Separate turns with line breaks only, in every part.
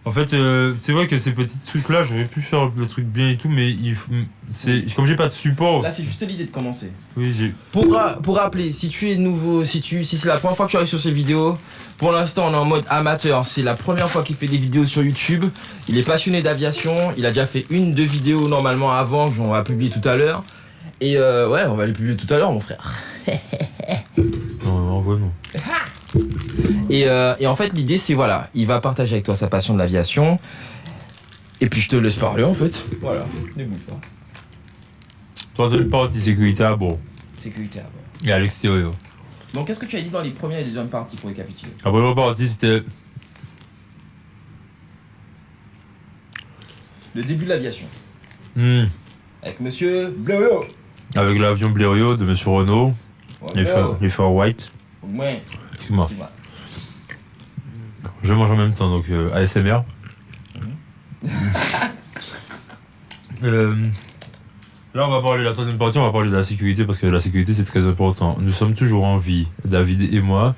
En fait, c'est vrai que ces petits trucs-là, j'aurais pu faire le truc bien et tout, mais comme j'ai pas de support.
Là, c'est juste l'idée de commencer.
Oui, j'ai.
Pour rappeler, si tu es nouveau, si c'est la première fois que tu arrives sur ces vidéos, pour l'instant, on est en mode amateur. C'est la première fois qu'il fait des vidéos sur YouTube. Il est passionné d'aviation. Il a déjà fait 1-2 vidéos normalement avant, qu'on va publier tout à l'heure. Et ouais, on va les publier tout à l'heure, mon frère.
Non, envoie non.
Et en fait, l'idée, c'est voilà, il va partager avec toi sa passion de l'aviation. Et puis je te laisse parler en fait. Voilà, débrouille-toi.
Troisième partie, sécurité à bord.
Sécurité à bord.
Et à l'extérieur.
Donc, qu'est-ce que tu as dit dans les premières et deuxièmes parties pour récapituler?
La première partie, c'était.
Le début de l'aviation. Avec monsieur Blériot.
Avec l'avion Blériot de monsieur Renault. Les frères White.
Ouais.
Excuse-moi. Je mange en même temps, donc ASMR. Là, on va parler de la troisième partie, on va parler de la sécurité parce que la sécurité c'est très important. Nous sommes toujours en vie, David et moi.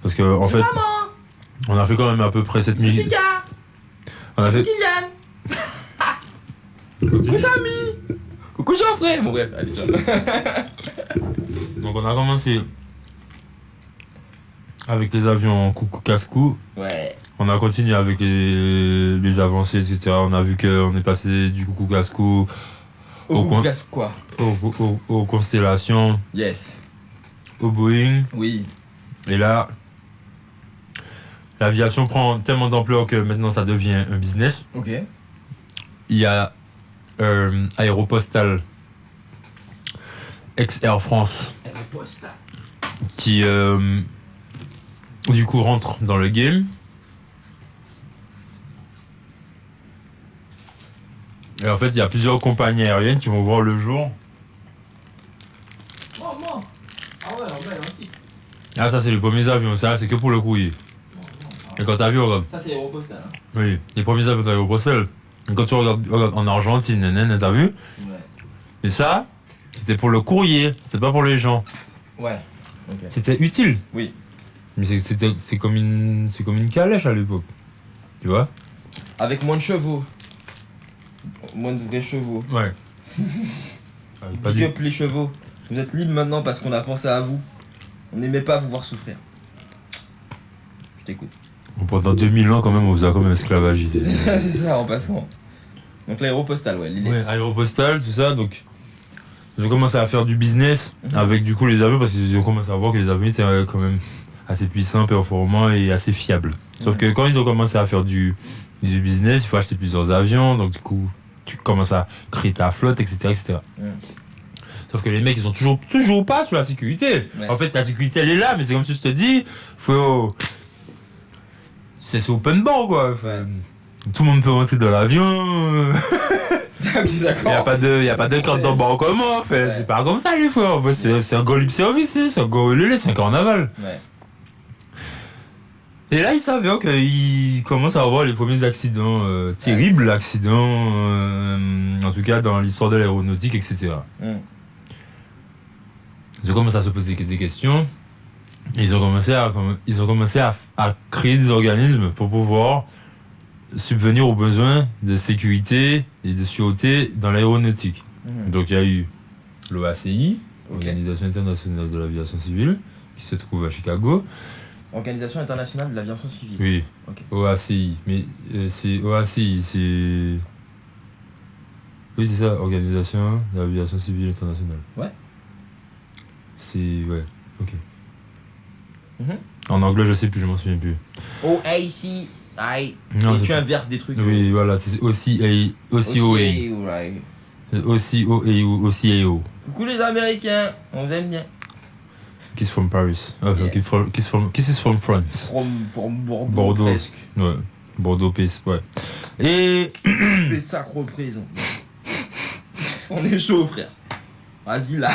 Parce que, en fait, on a fait quand même à peu près 7000. On a fait.
Coucou Samy. Coucou Jean-Frère. Bon, bref, allez, ciao.
Donc, on a commencé avec les avions coucou casse-cou.
Ouais.
On a continué avec les avancées, etc. On a vu qu'on est passé du coucou casse-cou aux constellations.
Yes.
Au Boeing.
Oui.
Et là, l'aviation prend tellement d'ampleur que maintenant ça devient un business.
Ok.
Il y a Aéropostale, ex-Air France, qui du coup rentre dans le game. Et en fait, il y a plusieurs compagnies aériennes qui vont voir le jour. Ah, ça, c'est les premiers avions. Ça, c'est que pour le courrier. Et quand t'as vu, regarde.
Ça, c'est Aéropostale. Hein.
Oui, les premiers avions d'Aéropostale. Et quand tu regardes en Argentine, t'as vu?
Ouais.
Et ça, c'était pour le courrier. C'était pas pour les gens.
Ouais. Ok.
C'était utile.
Oui.
Mais c'est comme une calèche à l'époque. Tu vois?
Avec moins de chevaux. Moins de vrais chevaux.
Ouais.
Big up les chevaux. Vous êtes libres maintenant parce qu'on a pensé à vous. On n'aimait pas vous voir souffrir. Je t'écoute.
Bon, pendant 2000 ans, quand même, on vous a quand même esclavagisé.
C'est ça, en passant. Donc l'Aéropostale, ouais, les lettres.
Ouais, Aéropostale, tout ça, donc. Ils ont commencé à faire du business avec du coup les avions parce qu'ils ont commencé à voir que les avions étaient quand même assez puissants, performants et assez fiables. Sauf que quand ils ont commencé à faire du business, il faut acheter plusieurs avions, donc du coup, tu commences à créer ta flotte, etc. etc. Sauf que les mecs, ils ont toujours pas sur la sécurité. Ouais. En fait, la sécurité, elle est là, mais c'est comme si je te dis, c'est open bar, quoi. Enfin, tout le monde peut rentrer dans l'avion.
Okay, d'accord.
Il y a pas de carte d'embarquement, en fait. Ouais. C'est pas comme ça, les fois. En fait, c'est un go lip service, c'est un go lulé, c'est un carnaval.
Ouais.
Et là, ils savaient qu'ils commencent à avoir les premiers accidents, terribles accidents, en tout cas dans l'histoire de l'aéronautique, etc. Ils ont commencé à se poser des questions. Et ils ont commencé à créer des organismes pour pouvoir subvenir aux besoins de sécurité et de sûreté dans l'aéronautique. Donc il y a eu l'OACI, Organisation internationale de l'aviation civile, qui se trouve à Chicago.
Organisation internationale de l'aviation civile.
Oui, okay. OACI. Mais c'est OACI, c'est... Oui, c'est ça, Organisation de l'aviation civile internationale.
Ouais.
C'est... Ouais, ok. En anglais, je sais plus, je m'en souviens plus.
OACI.
Non,
et tu inverses des trucs.
Oui, voilà, c'est OCA. OCAO.
Coucou les Américains, on vous aime bien.
Kiss from Paris. Kiss from France.
From Bordeaux. Presque.
Ouais. Bordeaux, ouais. Et.
Les sacres représents. On est chaud, frère. Vas-y là.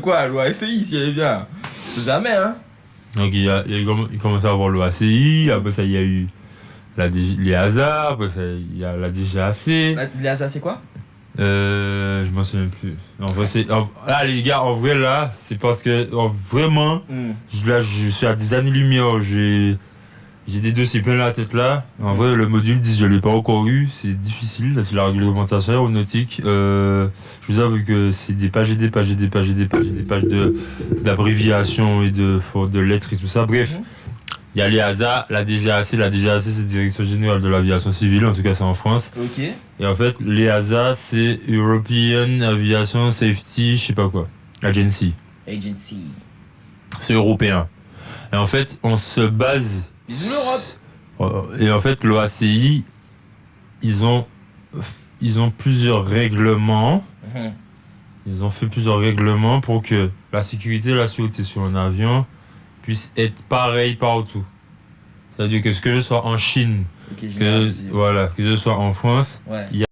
Quoi, l'OACI, si elle est bien. C'est jamais, hein.
Donc il commençait à avoir l'OACI, après ça il y a eu l'EASA, après ça il y a la DGAC.
L'EASA c'est quoi?
Je m'en souviens plus. En vrai, là, les gars, en vrai, là, c'est parce que vraiment, là, je suis à des années-lumière. J'ai des dossiers plein la tête là. En vrai, le module 10, je l'ai pas encore eu. C'est difficile. Là, c'est la réglementation aéronautique. Je vous avoue que c'est des pages et des pages et des pages et des pages et des pages d'abréviations et de lettres et tout ça. Bref. Il y a l'EASA, la DGAC. La DGAC, c'est la Direction Générale de l'Aviation Civile. En tout cas, c'est en France.
Ok.
Et en fait, l'EASA, c'est European Aviation Safety, je sais pas quoi. Agency. C'est européen. Et en fait, on se base.
Bisous l'Europe.
Et en fait, l'OACI, ils ont plusieurs règlements. Ils ont fait plusieurs règlements pour que la sécurité et la sûreté sur un avion puisse être pareil partout. C'est-à-dire que ce que je sois en Chine, que je sois en France, il y a